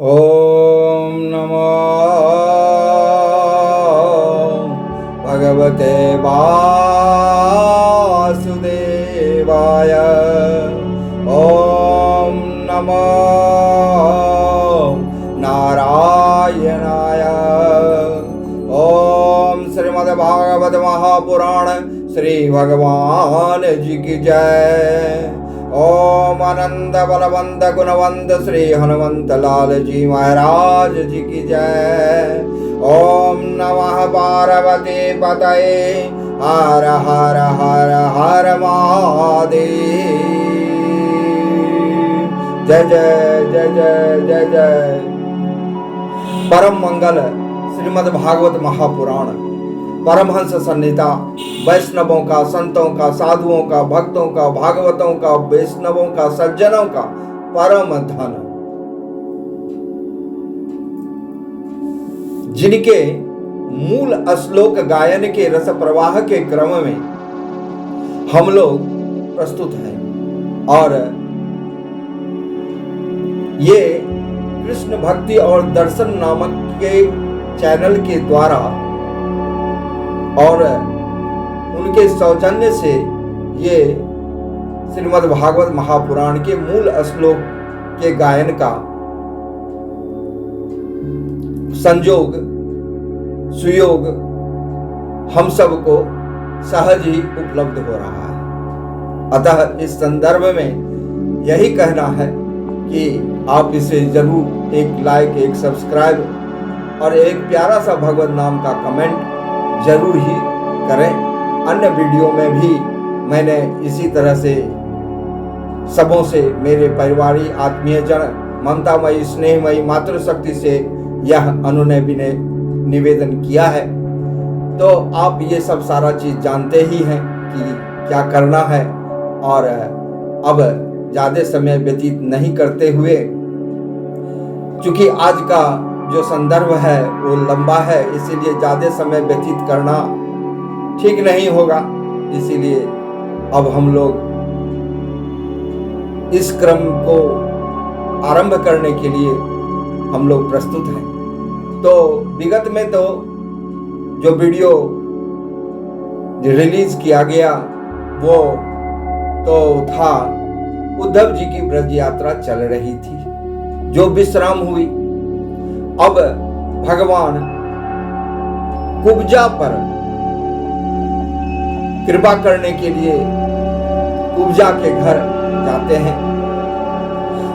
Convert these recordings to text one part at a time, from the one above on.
ॐ नमो भगवते वासुदेवाय। ॐ नमो नारायणाय। ॐ श्रीमद्भागवत महापुराण श्री भगवान जी की जय। ओम आनंद बलवंत गुणवंत श्री हनुमंत लाल जी महाराज जी की जय। ओम नमः पार्वती पतये हर हर हर हर महादेव। जय जय जय जय जय जय। परम मंगल श्रीमद् भागवत महापुराण परमहंस सन्निधा वैष्णवों का, संतों का, साधुओं का, भक्तों का, भागवतों का, वैष्णवों का, सज्जनों का परम धन, जिनके मूल श्लोक गायन के रस प्रवाह के क्रम में हम लोग प्रस्तुत हैं। और ये कृष्ण भक्ति और दर्शन नामक के चैनल के द्वारा और उनके सौजन्य से ये श्रीमद् भागवत महापुराण के मूल श्लोक के गायन का संयोग सुयोग हम सबको सहज ही उपलब्ध हो रहा है। अतः इस संदर्भ में यही कहना है कि आप इसे जरूर एक लाइक, एक सब्सक्राइब और एक प्यारा सा भगवत नाम का कमेंट जरूर ही करें। अन्य वीडियो में भी मैंने इसी तरह से सबों से, मेरे परिवारी आत्मीय जन, ममतामयी स्नेहमयी मातृशक्ति से यह अनुनय विनय निवेदन किया है। तो आप ये सब सारा चीज जानते ही हैं कि क्या करना है। और अब ज़्यादा समय व्यतीत नहीं करते हुए, चूंकि आज का जो संदर्भ है वो लंबा है, इसीलिए ज़्यादा समय व्यतीत करना ठीक नहीं होगा। इसीलिए अब हम लोग इस क्रम को आरंभ करने के लिए हम लोग प्रस्तुत हैं। तो विगत में तो जो वीडियो रिलीज किया गया वो तो था उद्धव जी की ब्रज यात्रा चल रही थी जो विश्राम हुई। अब भगवान कुब्जा पर कृपा करने के लिए कुब्जा के घर जाते हैं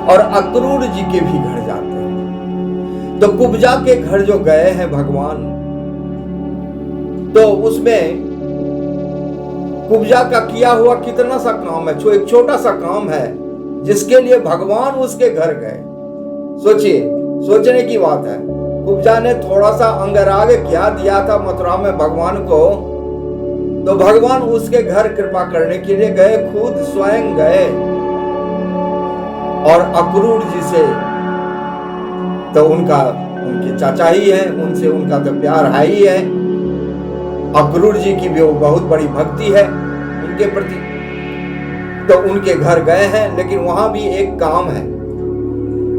और अक्रूर जी के भी घर जाते हैं। तो कुब्जा के घर जो गए हैं भगवान, तो उसमें कुब्जा का किया हुआ कितना सा काम है, एक छोटा सा काम है जिसके लिए भगवान उसके घर गए। सोचिए, सोचने की बात है। कुब्जा ने थोड़ा सा अंगराग क्या दिया था मथुरा में भगवान को, तो भगवान उसके घर कृपा करने के लिए गए, खुद स्वयं गए। और अक्रूर जी से तो उनके चाचा ही हैं, उनसे उनका तो प्यार है ही है। अक्रूर जी की भी वो बहुत बड़ी भक्ति है उनके प्रति। तो उनके घर गए हैं, लेकिन वहां भी एक काम है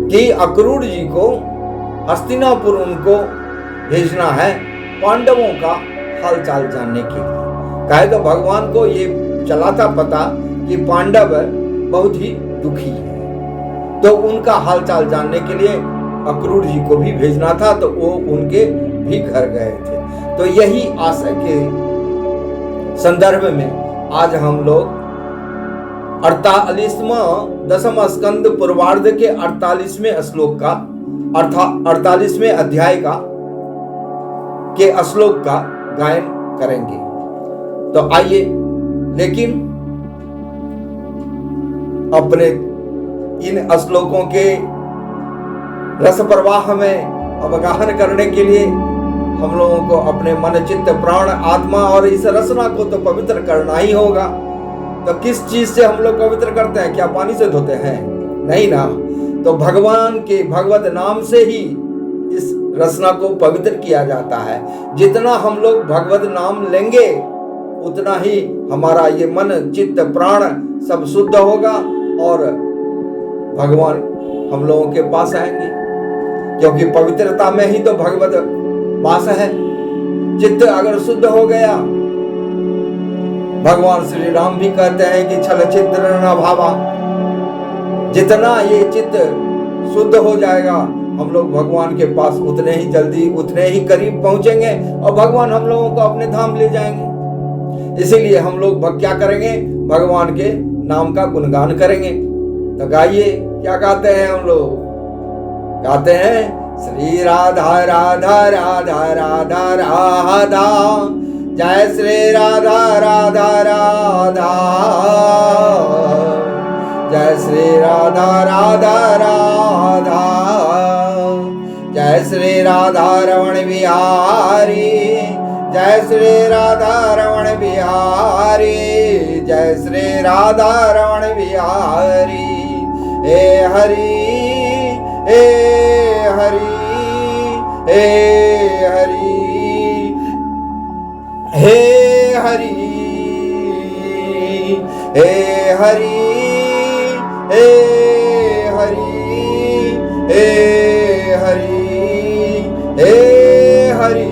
कि अक्रूर जी को हस्तिनापुर उनको भेजना है पांडवों का हालचाल जानने के लिए। कहे तो भगवान को ये चला था पता कि पांडव बहुत ही दुखी है, तो उनका हालचाल जानने के लिए अक्रूर जी को भी भेजना था। तो वो उनके भी घर गए थे। तो यही आशय के संदर्भ में आज हम लोग 48वां दशम स्कंद पूर्वार्ध के 48वें श्लोक का अर्थात 48वें अध्याय का के श्लोक का गायन करेंगे। तो आइए, लेकिन अपने इन श्लोकों के रस प्रवाह में अवगाहन करने के लिए हम लोगों को अपने मन, चित्त, प्राण, आत्मा और इस रसना को तो पवित्र करना ही होगा। तो किस चीज से हम लोग पवित्र करते हैं? क्या पानी से धोते हैं? नहीं ना। तो भगवान के भगवत नाम से ही इस रसना को पवित्र किया जाता है। जितना हम लोग भगवत नाम लेंगे उतना ही हमारा ये मन, चित्त, प्राण सब शुद्ध होगा और भगवान हम लोगों के पास आएंगे। क्योंकि पवित्रता में ही तो भगवत वास है। चित्त अगर शुद्ध हो गया, भगवान श्री राम भी कहते हैं कि छल छिद्र न भावा, जितना ये चित्त शुद्ध हो जाएगा हम लोग भगवान के पास उतने ही जल्दी, उतने ही करीब पहुंचेंगे और भगवान हम लोगों को अपने धाम ले जाएंगे। इसीलिए हम लोग क्या करेंगे, भगवान के नाम का गुणगान करेंगे। तो गाइए, क्या गाते हैं हम लोग? गाते हैं श्री राधा राधा राधा राधा राधा, जय श्री राधा राधा राधा, जय श्री राधा राधा राधा, जय श्री राधा रमण बिहारी, जय श्री राधा रमण बिहारी, जय श्री राधा रमण बिहारी। हे हरि हे हरि हे हरि हे हरि हे हरि हे हरि हे हरि हे हरि।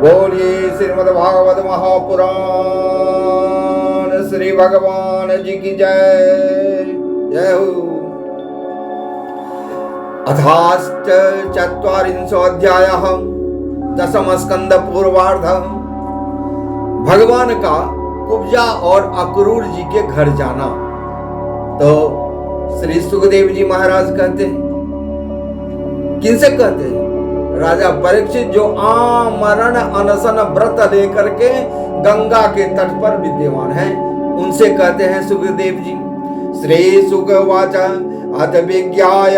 बोलिए श्रीमद् भागवत महापुराण श्री भगवान जी की जय। जय हो। अथाश्च चत्वारिंशो अध्यायः, दशम स्कंद पूर्वार्ध। भगवान का कुब्जा और अक्रूर जी के घर जाना। तो श्री सुखदेव जी महाराज कहते हैं, किनसे कहते हैं? राजा परीक्षित जो आमरण अनशन व्रत लेकर के गंगा के तट पर विद्यमान है, उनसे कहते हैं सुखदेव जी। श्री सुखवाच अथ विज्ञाय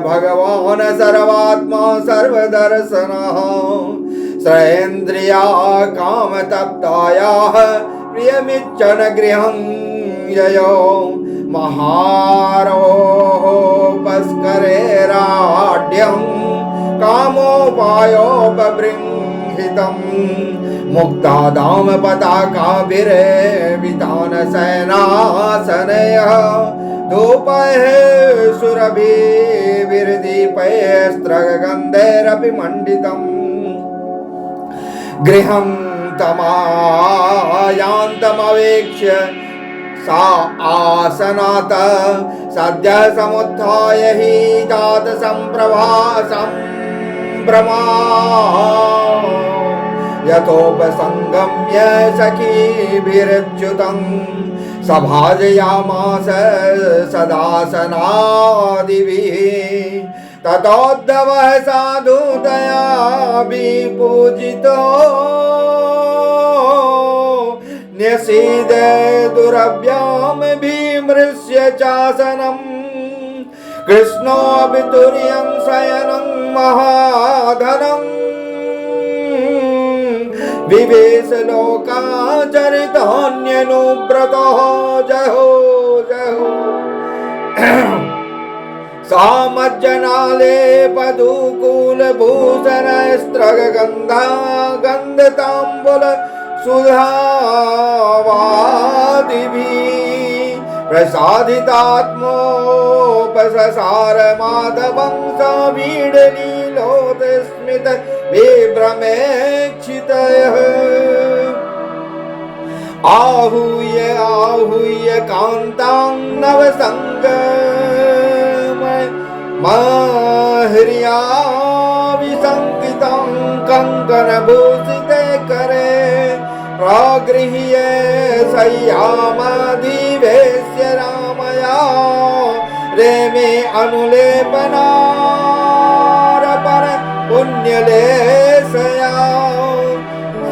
भगवान सर्वात्मा सर्वदर्शनः, श्रेन्द्रिया काम तप्तायाः प्रियमिच्छन गृहं ययो, महारोपस्करेराढ्यं कामोपायोपबृंहितम्, मुक्तादाम पताकाभिर्वितान सेनासनयः, धूपैः सुरभिर्दीपैस्त्रगन्धैरपि मण्डितम्, गृहं तमायान्तमवेक्ष्य सा आसनात् सद्य समुत्थाय हि जात सम्भ्रमा, यथोपसंगम्य सखीभिरच्युतं सभाजयामास सदासनादिभिः, ततोद्धवः साधुतया विपूजितो, न्यसीद दुरभ्यां भीमृष्य चासनं, कृष्णोऽपि तुर्यं शयनं महाधनं, विवेश लोकाचरितान्यनुव्रतः। जय हो जय हो। सामज्जनालेपदुकूलभूषणस्त्रगन्धा गन्धताम्बुल सुधावादिभिः, प्रसादितात्मोपससार माधवं सवीडलीलोत्स्मित विभ्रमेक्षितयः, आहूय आहूय कान्तां नवसङ्गमय माह्रिया विसङ्कितं कङ्कणभूषिते करे, प्रागृह्य शय्यामधिवेश्य रामया, रेमे अनुलेपनारपर पुण्यलेशया,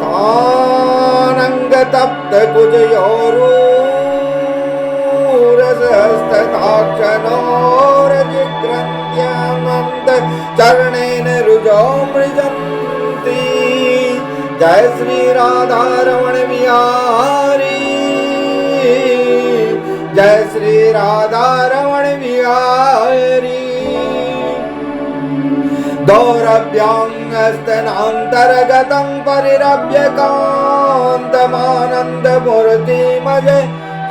सानङ्गतप्त कुजयोरुरसहस्तताक्षणोरजिग्रन्थ्यानन्द चरणेन रुजो मृजन्ति। जय श्री राधा रमण बिहारी, जय श्री राधा रमण बिहारी। दौरभ्याङ्गस्तनान्तर्गतं परिरभ्य कान्तमानन्दमूर्तिमज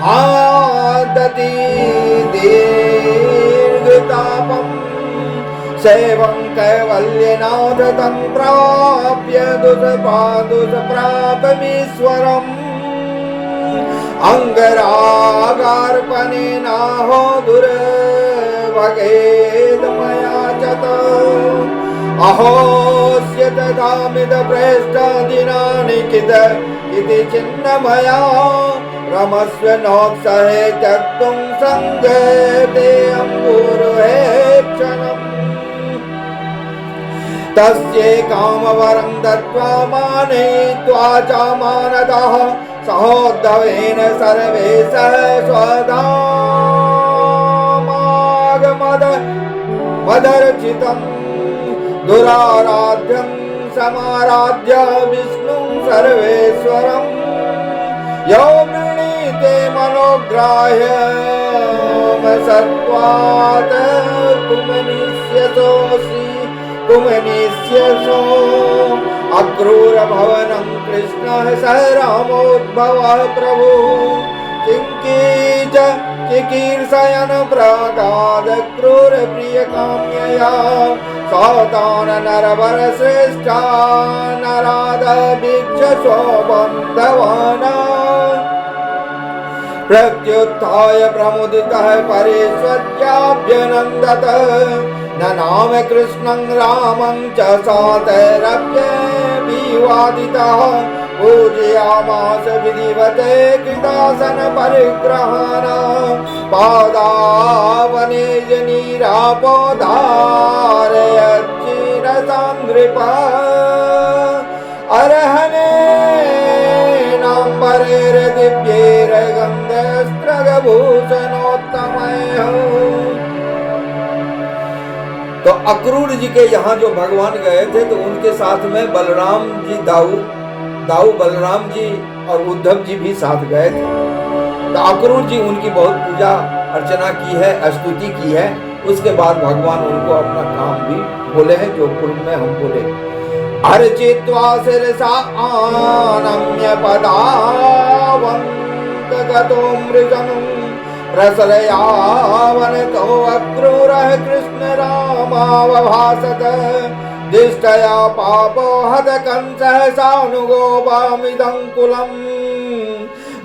हादति दीर्घतापम् सेवं कैवल्यनाथ तं प्राप्य दुष्प्रापमीश्वरम् अङ्गरागार्पणेनाहो दुर्भगेदमया चत अहोस्य ददामिदप्रेष्ठदिनानि इति चिन्नमया रमस्व नोत्सहे त्यक्तुं सङ्गते अम्बुरुहेक्षणम् तस्ये कामवरं दत्त्वा मानयित्वा च मानतः सहोद्धवेन सर्वे स्वधामागमदर्चितं दुराराध्यं समाराध्य विष्णुं सर्वेश्वरं यो वृणीते मनोग्राह्यमसत्त्वात् कुमनिष्यसो अक्रूर भवनं कृष्णः स रामोद्भवः प्रभुः चिकीर्षयन् प्रागाद क्रूर प्रिय काम्यया सौतान नरवर श्रेष्ठा नराद वीक्ष स्वबन्धवान् प्रत्युत्थाय प्रमुदितः परेष्वत्याभ्यनन्दत ननाम कृष्णं रामं च सातरप्यभिवादितः पूजयामास विधिवते कृतासन परिग्रहाण पादावने जनीरापोधारयच्चिरसां नृपः अर्हणे नाम्बरेर्दिव्यैर्गन्धस्त्रगभूषणोत्तमैः। तो अक्रूर जी के यहाँ जो भगवान गए थे तो उनके साथ में बलराम जी दाऊ बलराम जी और उद्धव जी भी साथ गए थे। तो अक्रूर जी उनकी बहुत पूजा अर्चना की है, स्तुति की है। उसके बाद भगवान उनको अपना काम भी बोले हैं जो पूर्व में हम बोले। अर्चित्वा शिरसा आनम्य पदावंकगतो मृजनं प्रसरयावनतो अक्रूरः कृष्ण रामावभासत दिष्टया पापो हत कंसः सानुगोपामिदं कुलम्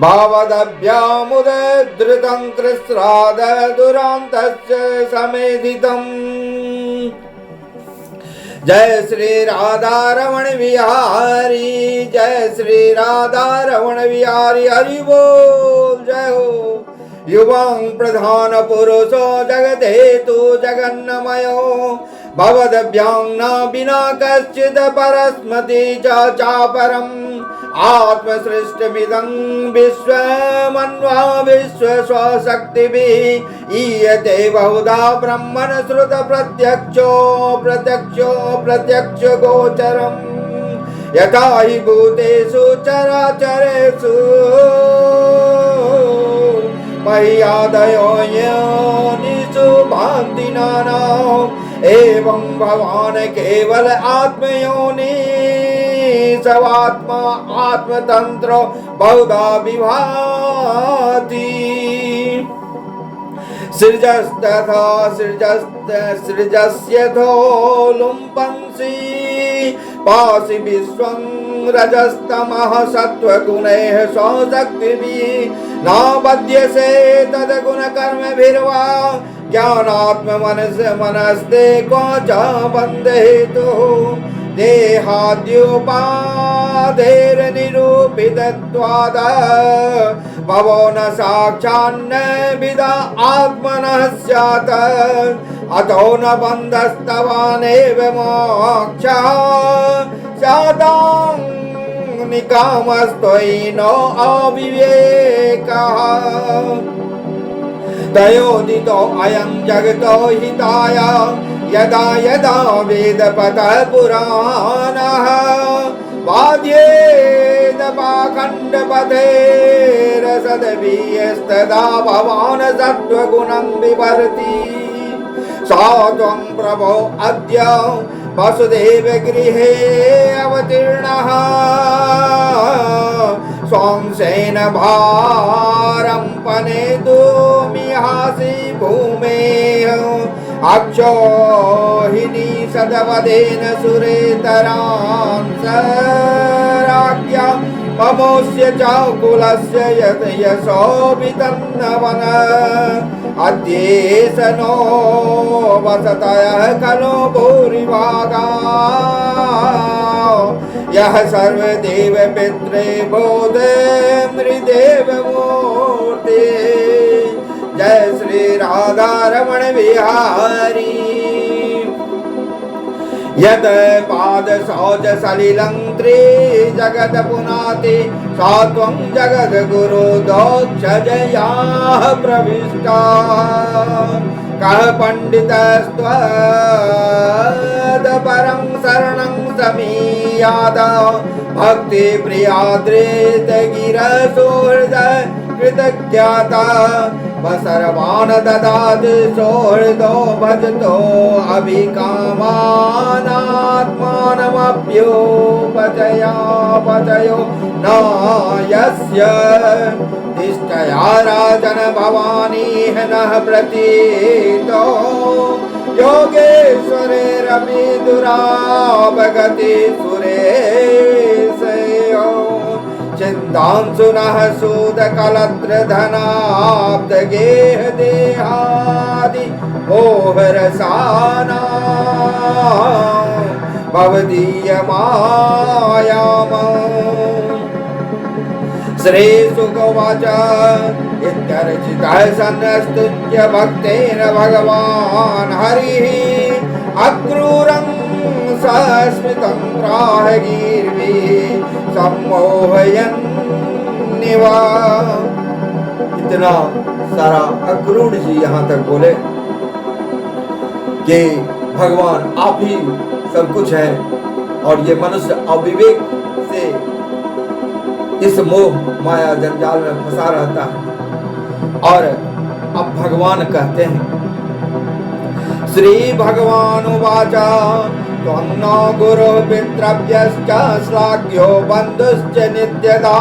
भावदभ्यामुदधृतं कृस्राद दुरान्तस्य समेधितम्। जय श्री राधा रमण बिहारी, जय श्री राधा रमण बिहारी, हरि बोल, जय हो। युवां प्रधान पुरुषो जगदेतु जगन्नमयो भवदभ्यां न विना कश्चित् परस्मति च चापरम् आत्मसृष्टमिदं विश्वमन्वा विश्वस्वशक्तिभिः ईयते बहुधा ब्रह्मण श्रुत प्रत्यक्ष गोचरम् यथा हि भूतेषु चराचरेषु मह्यादयो योनिषु भान्ति नाना एवं भवान् केवल आत्मयोनि सवात्मा आत्मतंत्र बहुधा विभाति सृजस्तथा सृजस्यथो लुम्पन्सि पासि विश्वं रजस्तमः सत्त्वगुणैः स्वशक्तिभिः न बध्यसे तद्गुणकर्मभिर्वा ज्ञानात्मनस्ते क्व च बन्धहेतुः देहाद्योपाधेर्निरूपितत्वाद् भवो न साक्षान्न विदा आत्मनः स्यात् अतो न बन्धस्तवानेव मोक्षः स्यादां निकामस्त्वयि नो अविवेकः तयोदितो अयं जगतो हिताय यदा यदा वेदपतः पुराणः वाद्येद पाखण्डपथेरसद्भिस्तदा भवान् सत्त्वगुणं विभर्ति सा त्वं प्रभो अद्य वसुदेव गृहे अवतीर्णः स्वं सेन भारं पनेतुमिहासि भूमेः अक्षोहिणी सदवदेन सुरेतरांसराज्ञा ममोस्य चाकुलस्य यत् यशोभितन्नवन अद्येष नो वसतयः खलु भूरिभागा यः सर्वदेव पित्रे बोधे मृदेव मूर्ते जय श्री राधा रमण बिहारी यद पाद सौज सलिलं त्रि जगत पुनाति सात्वं जगद गुरु दोक्षजयाः प्रविष्टा कः पंडितस्त्वद परं शरणं समीयाद भक्ति प्रियाद्रेत गिरसुहृद कृतज्ञाता वसर्वान् ददाति सौहृदो भजतो अभिकामानात्मानमप्योपचयो न यस्य तिष्ठया राजन भवानी नः प्रतीतो योगेश्वरेरपि दुरावगति सुरेशयो चिन्तांसुनः सूदकलत्रधनाब्दगेह देहादि मोहरसाना भवदीयमायाम श्रीसुगोवाच इत्यर्चितः सन्नस्तुत्य भक्तेन भगवान् हरिः अक्रूरं सस्मितं प्राहगीर्भिः सम्मोहयन्निव। इतना सारा अक्रूर जी यहाँ तक बोले कि भगवान आप ही सब कुछ है और ये मनुष्य अविवेक से इस मोह माया जंजाल में फंसा रहता है। और अब भगवान कहते हैं श्री भगवान उवाच त्वन्नो गुरु पितृभ्यश्च श्लाघ्यो बन्धुश्च नित्यदा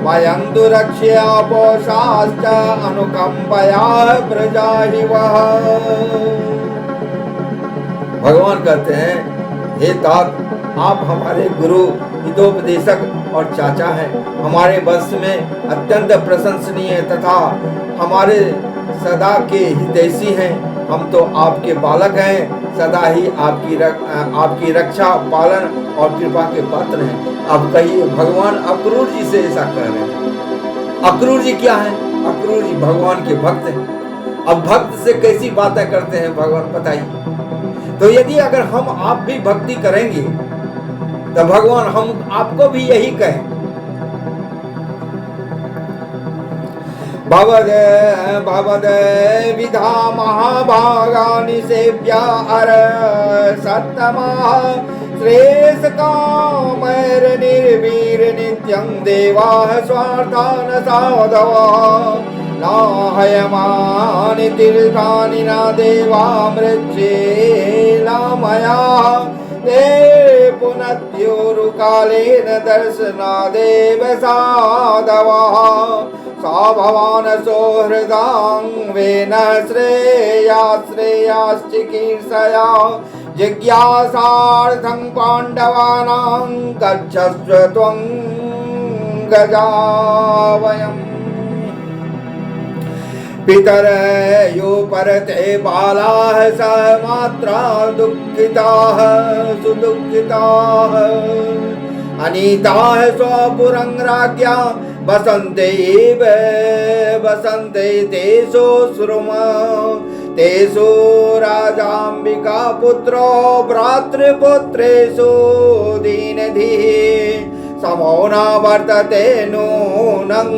वयं तु रक्ष्यापोषाश्च अनुकम्पया प्रजा हि वः। भगवान कहते हैं हे तात आप हमारे गुरु हितोपदेशक और चाचा हैं, हमारे वंश में अत्यंत प्रशंसनीय तथा हमारे सदा के हितैषी हैं। हम तो आपके बालक हैं, सदा ही आपकी रक्षा पालन और कृपा के पात्र हैं। अब कहिए भगवान अक्रूर जी से ऐसा कह रहे हैं। अक्रूर जी क्या है? अक्रूर जी भगवान के भक्त हैं। अब भक्त से कैसी बातें करते हैं भगवान बताइए। तो यदि अगर हम आप भी भक्ति करेंगे तो भगवान हम आपको भी यही कहें। भवद विधा महाभागानि सेव्या अर सत्तमः श्रेष्ठ कामैर निर्वीर नित्यं देवाः स्वार्थान् साधवः नाहयमानि तीर्थानि न देवामृच्छेला मया ते पुनत्योरुकालेन दर्शनादेव साधवः सा भवान् सौहृदाङ्गेन श्रेयाश्चिकीर्षया जिज्ञासार्थं पाण्डवानां गच्छस्व त्वं गजावयम् पितरयो परते बालाः सहमात्रा दुःखिताः सुदुःखिताः अनीताः स्वपुरं राज्ञा वसन्ते तेषु श्रुम तेषु राजाम्बिका पुत्रो भ्रातृपुत्रेषु दीनधिः समो न वर्तते नूनं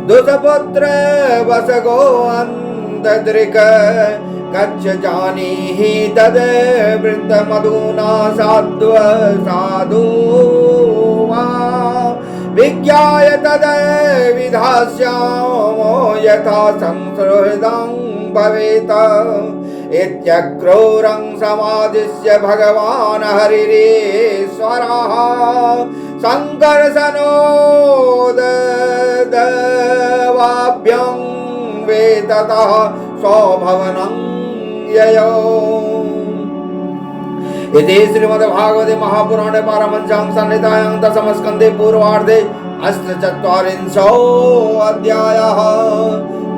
दुष्पुत्र वसगो अन्तदृक् कच्छ जानीहि तद् वृत्तमधुना साधु वा विज्ञाय तद् विधास्यामो यथा संसृदं भवेत् इत्यक्रूरं समादिश्य भगवान् हरिरीश्वरः सङ्कर्षणोदवाभ्यं वेततः सौभवनं ययो। इति श्रीमद्भागवते महापुराणे पारमहंस्यां संहितायां दशमस्कन्धे पूर्वार्धे अष्टचत्वारिंशोऽध्यायः।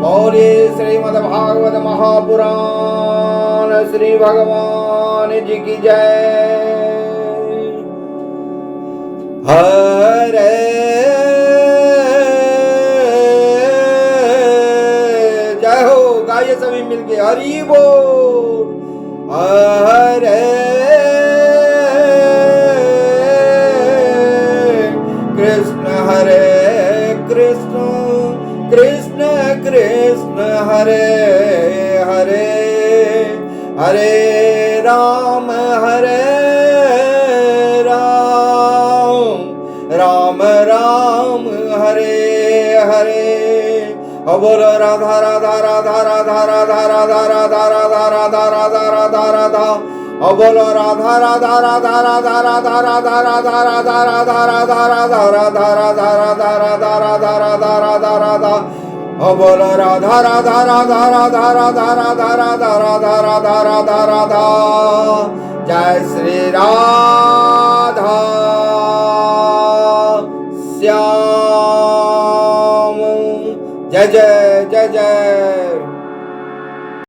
बोले श्रीमद्भागवत महापुराण श्री भगवान जी की जय। हरे जय हो, गाइए सभी मिलके हरि बोल। हरे कृष्ण कृष्ण कृष्ण हरे हरे, हरे राम राम राम हरे हरे। बोलो राधा राधा राधा राधा राधा राधा राधा राधा राधा राधा राधा राधा। बोलो राधा राधा राधा राधा राधा राधा राधा राधा राधा राधा राधा राधा राधा राधा राधा राधा राधा राधा राधा। बोलो राधा राधा राधा राधा राधा राधा राधा राधा राधा राधा राधा। जय श्री राधा श्याम, जय जय जय जय